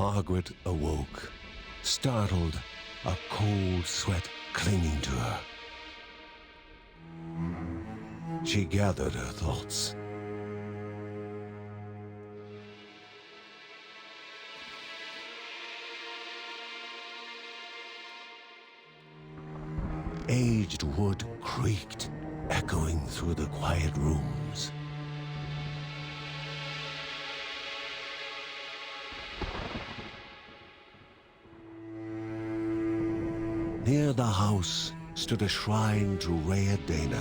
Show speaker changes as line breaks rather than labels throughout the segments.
Margaret awoke, startled, a cold sweat clinging to her. She gathered her thoughts. Aged wood creaked, echoing through the quiet rooms. Near the house stood a shrine to Rhea Dana,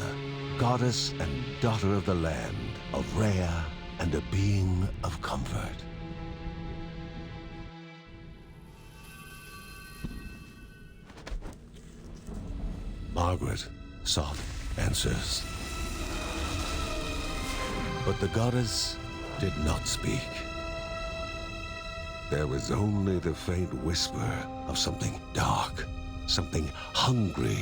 goddess and daughter of the land, of Rhea and a being of comfort. Margaret sought answers. But the goddess did not speak. There was only the faint whisper of something dark, something hungry.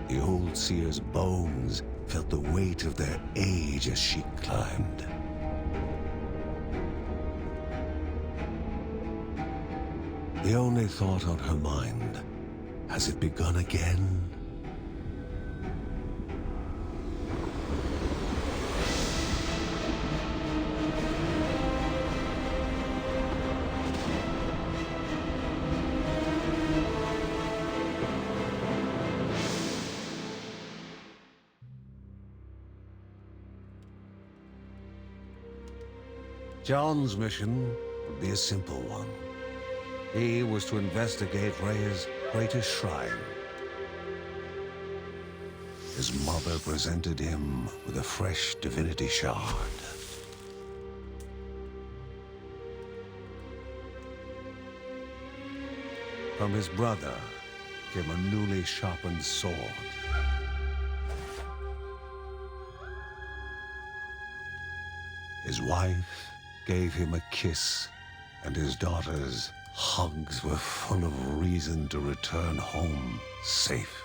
The old seer's bones felt the weight of their age as she climbed. The only thought on her mind, has it begun again? John's mission would be a simple one. He was to investigate Rhea's greatest shrine. His mother presented him with a fresh divinity shard. From his brother came a newly sharpened sword. His wife gave him a kiss, and his daughter's hugs were full of reason to return home safe.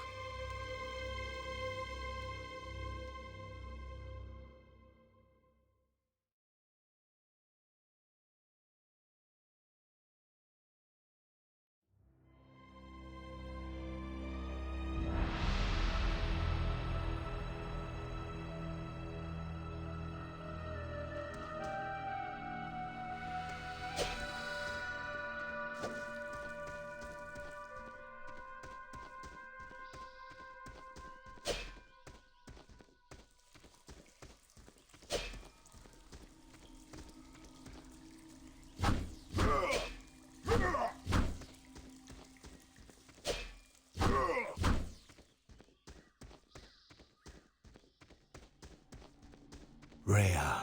Rhea,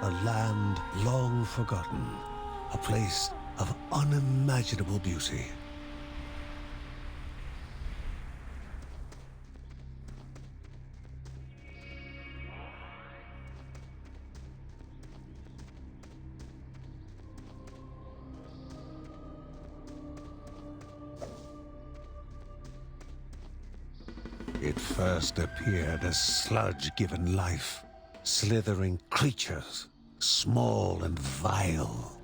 a land long forgotten, a place of unimaginable beauty. It first appeared as sludge given life. Slithering creatures, small and vile.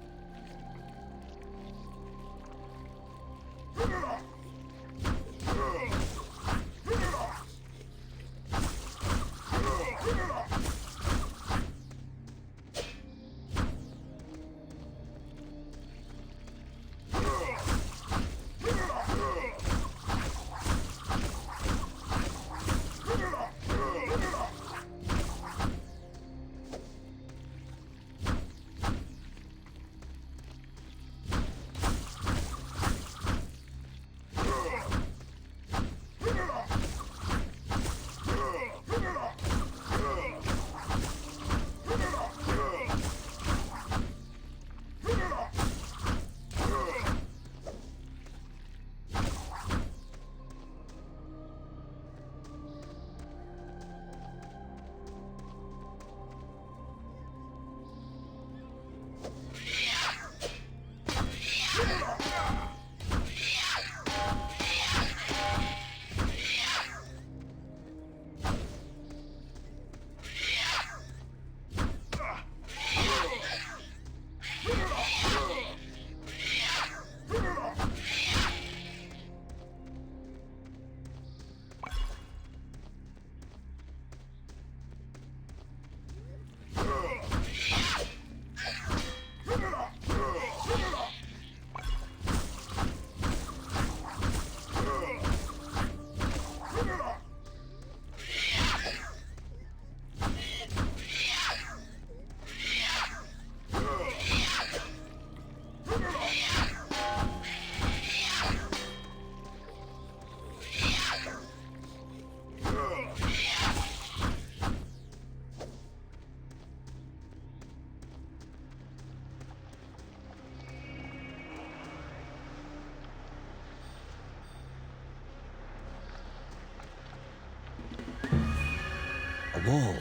wall,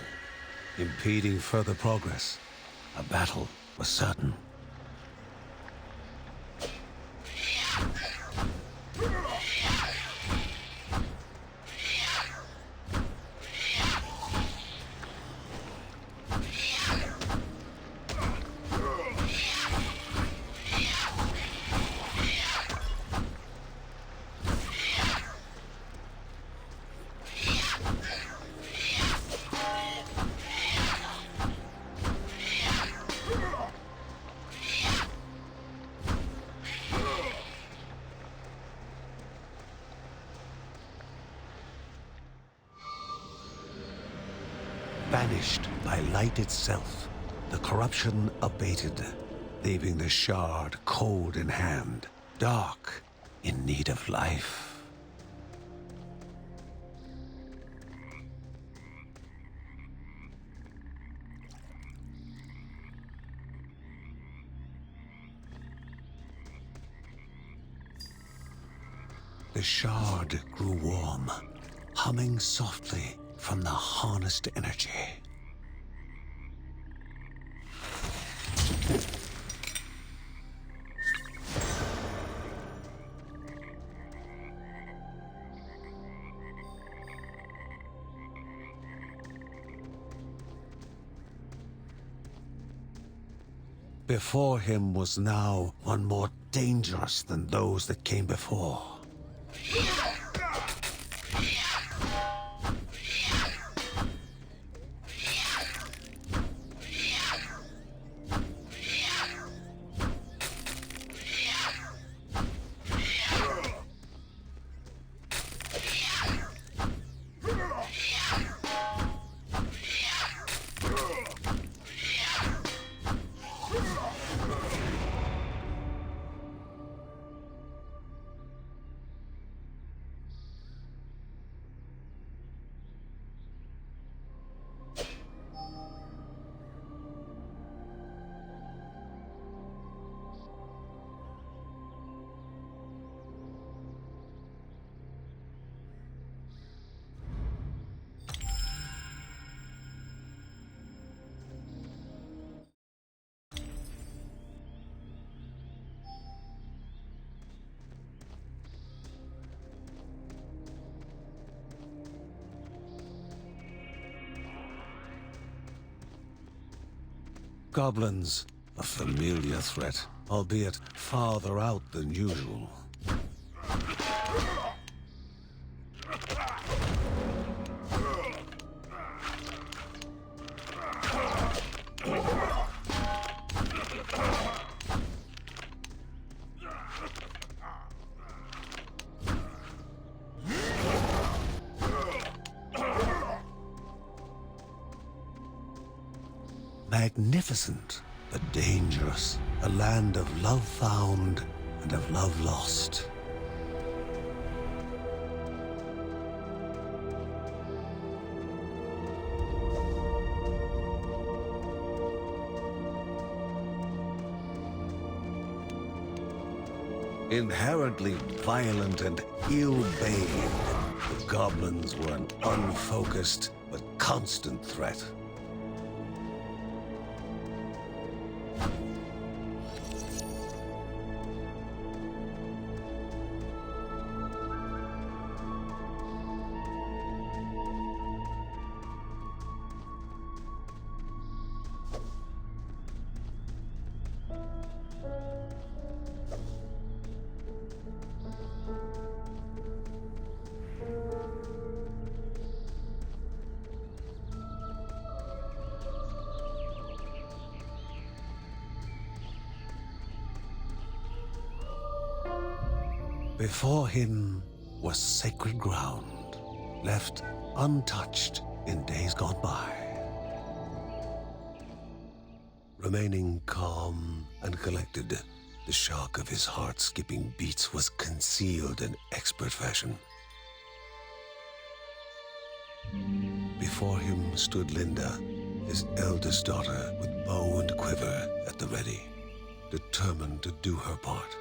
impeding further progress. A battle was certain. Banished by light itself, the corruption abated, leaving the shard cold in hand, dark, in need of life. The shard grew warm, humming softly from the harnessed energy. Before him was now one more dangerous than those that came before. Goblins, a familiar threat, albeit farther out than usual. Magnificent, but dangerous. A land of love found and of love lost. Inherently violent and ill-bathed, the goblins were an unfocused but constant threat. Before him was sacred ground, left untouched in days gone by. Remaining calm and collected, the shock of his heart-skipping beats was concealed in expert fashion. Before him stood Linda, his eldest daughter, with bow and quiver at the ready, determined to do her part.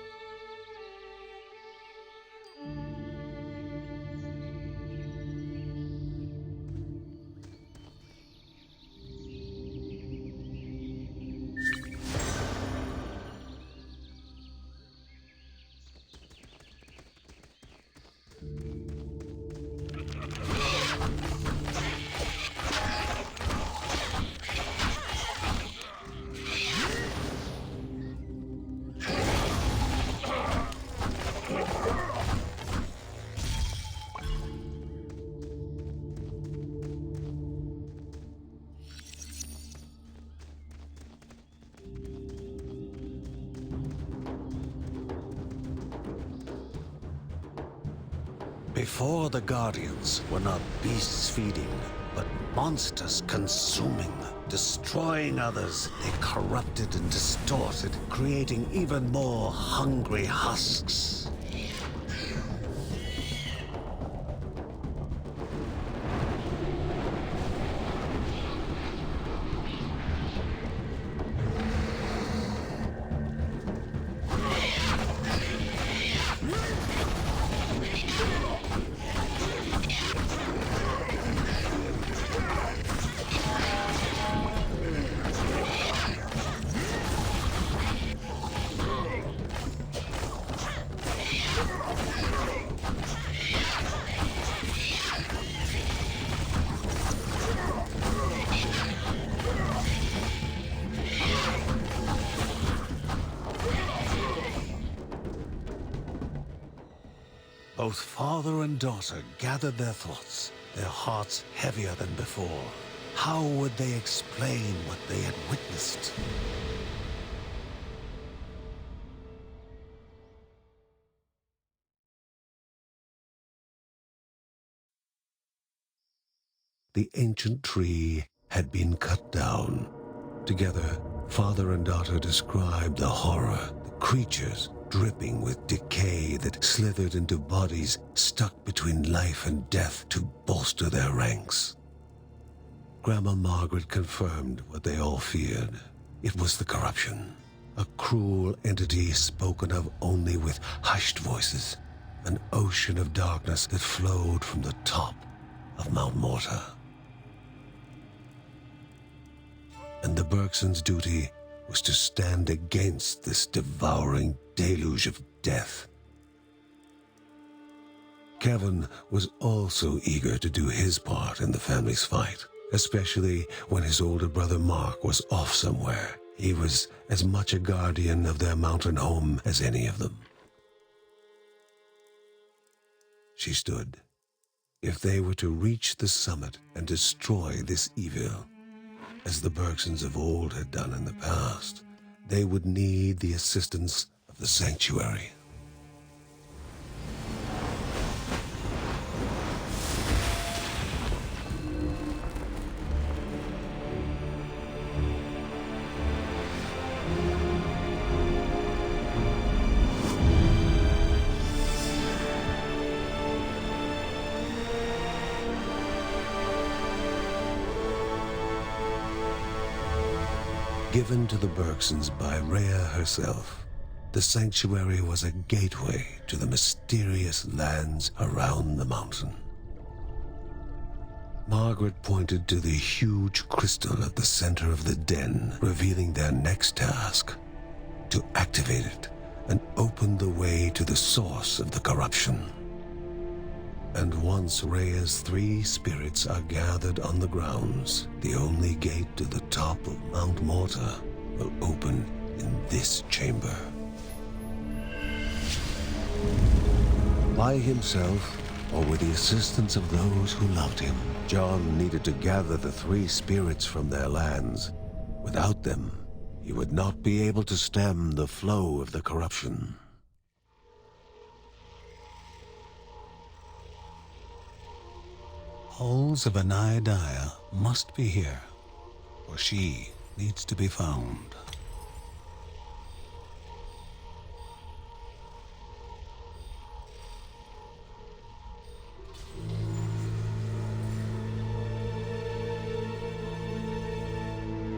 Before, the Guardians were not beasts feeding, but monsters consuming, destroying others. They corrupted and distorted, creating even more hungry husks. Both father and daughter gathered their thoughts, their hearts heavier than before. How would they explain what they had witnessed? The ancient tree had been cut down. Together, father and daughter described the horror, the creatures dripping with decay that slithered into bodies stuck between life and death to bolster their ranks. Grandma Margaret confirmed what they all feared. It was the corruption, a cruel entity spoken of only with hushed voices, an ocean of darkness that flowed from the top of Mount Morta. And the Bergsons' duty was to stand against this devouring deluge of death. Kevin was also eager to do his part in the family's fight, especially when his older brother Mark was off somewhere. He was as much a guardian of their mountain home as any of them. She stood. If they were to reach the summit and destroy this evil, as the Bergsons of old had done in the past, they would need the assistance of the sanctuary. Given to the Bergsons by Rhea herself, the sanctuary was a gateway to the mysterious lands around the mountain. Margaret pointed to the huge crystal at the center of the den, revealing their next task: to activate it and open the way to the source of the corruption. And once Rhea's 3 spirits are gathered on the grounds, the only gate to the top of Mount Morta will open in this chamber. By himself, or with the assistance of those who loved him, John needed to gather the 3 spirits from their lands. Without them, he would not be able to stem the flow of the corruption.
Halls of Anaidia must be here, for she needs to be found.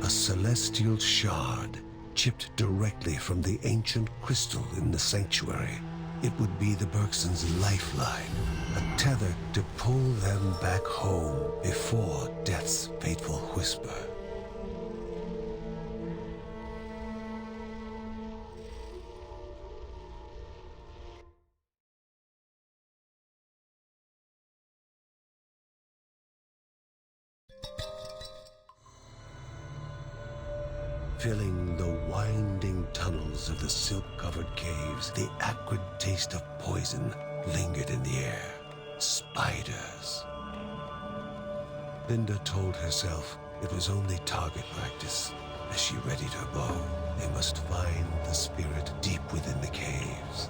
A celestial shard, chipped directly from the ancient crystal in the sanctuary. It would be the Bergsons' lifeline, a tether to pull them back home before death's fateful whisper. Filling the winding tunnels walls of the silk-covered caves, the acrid taste of poison lingered in the air. Spiders. Linda told herself it was only target practice. As she readied her bow, they must find the spirit deep within the caves.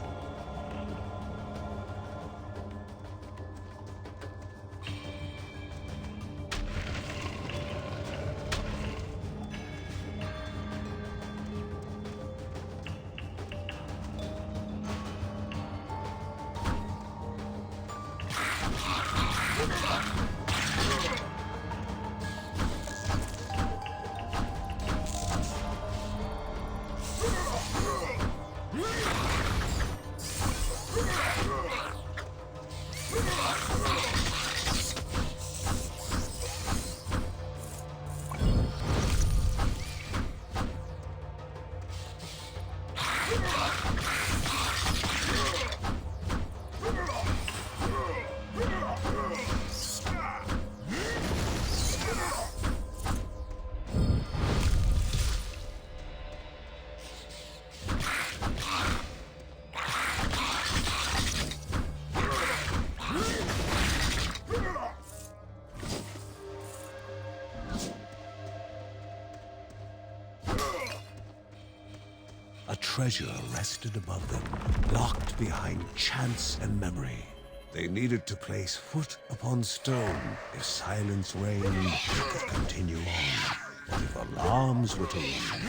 A treasure rested above them, locked behind chance and memory. They needed to place foot upon stone. If silence reigned, they could continue on. But if alarms were to ring,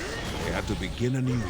they had to begin anew.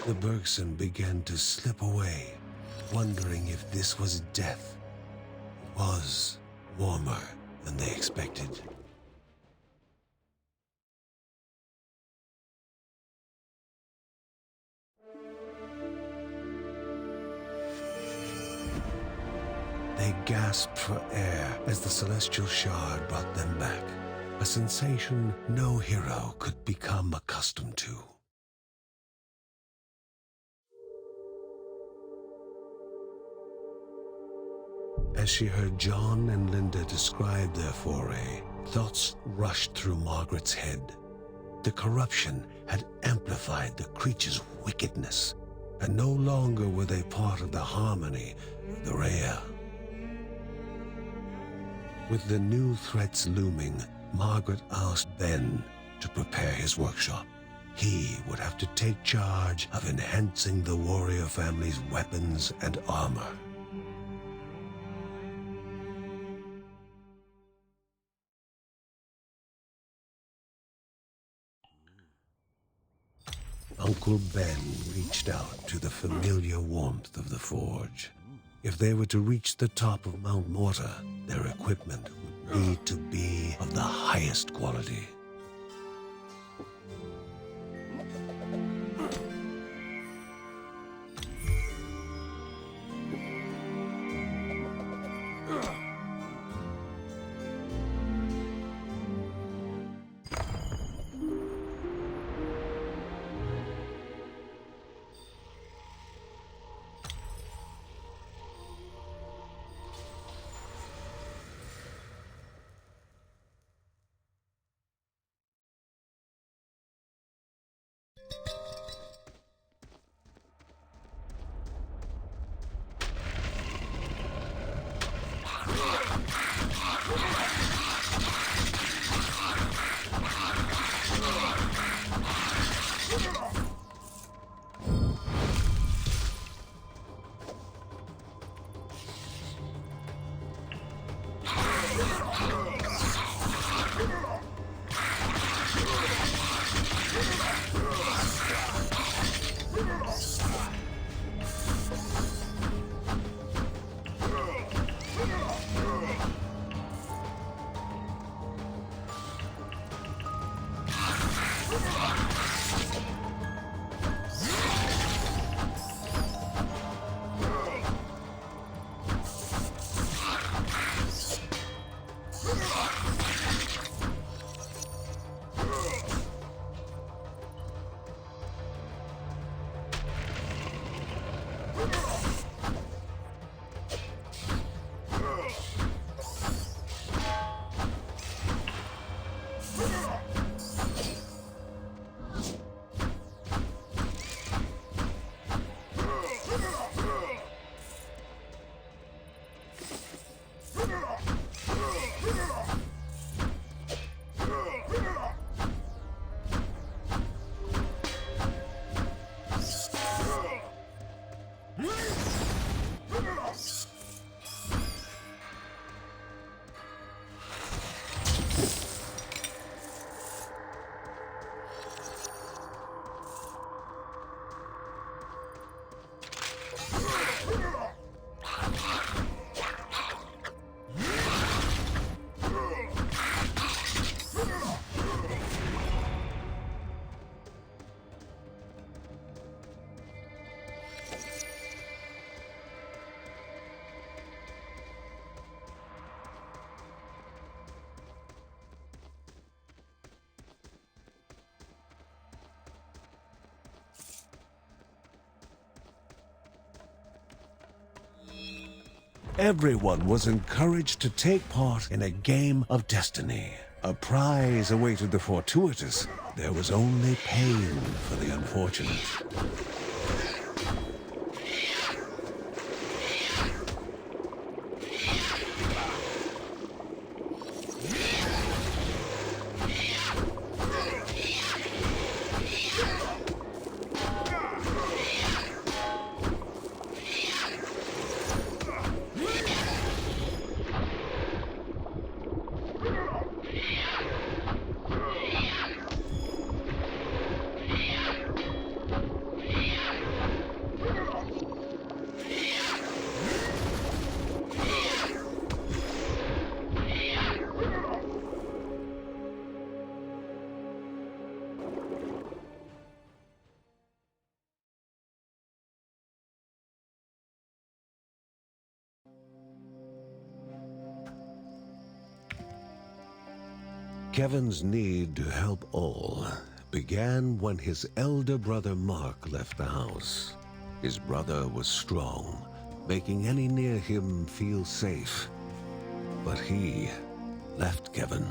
The Bergson began to slip away, wondering if this was death. It was warmer than they expected. They gasped for air as the celestial shard brought them back, a sensation no hero could become accustomed to. As she heard John and Linda describe their foray, thoughts rushed through Margaret's head. The corruption had amplified the creature's wickedness, and no longer were they part of the harmony of the Rhea. With the new threats looming, Margaret asked Ben to prepare his workshop. He would have to take charge of enhancing the warrior family's weapons and armor. Uncle Ben reached out to the familiar warmth of the forge. If they were to reach the top of Mount Morta, their equipment would need to be of the highest quality. Everyone was encouraged to take part in a game of destiny. A prize awaited the fortuitous. There was only pain for the unfortunate. Kevin's need to help all began when his elder brother Mark left the house. His brother was strong, making any near him feel safe. But he left Kevin.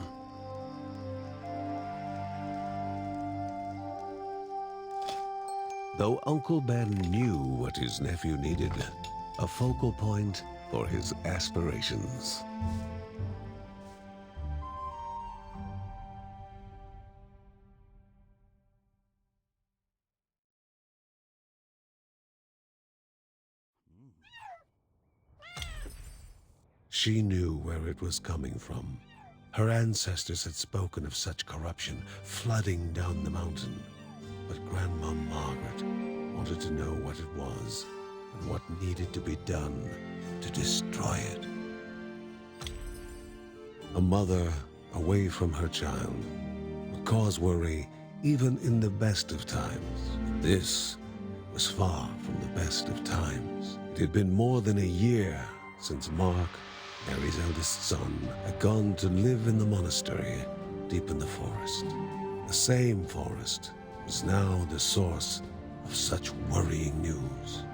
Though Uncle Ben knew what his nephew needed, a focal point for his aspirations. She knew where it was coming from. Her ancestors had spoken of such corruption flooding down the mountain. But Grandma Margaret wanted to know what it was and what needed to be done to destroy it. A mother away from her child would cause worry even in the best of times. This was far from the best of times. It had been more than a year since Mark, Mary's eldest son, had gone to live in the monastery deep in the forest. The same forest was now the source of such worrying news.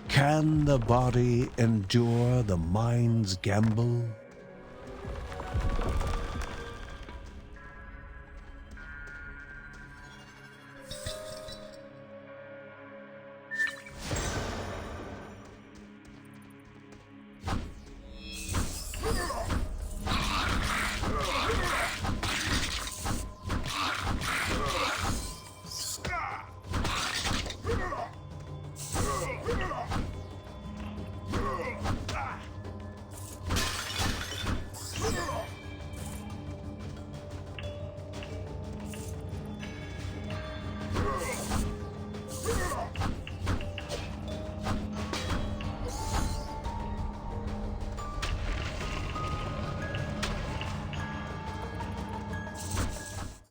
Can the body endure the mind's gamble?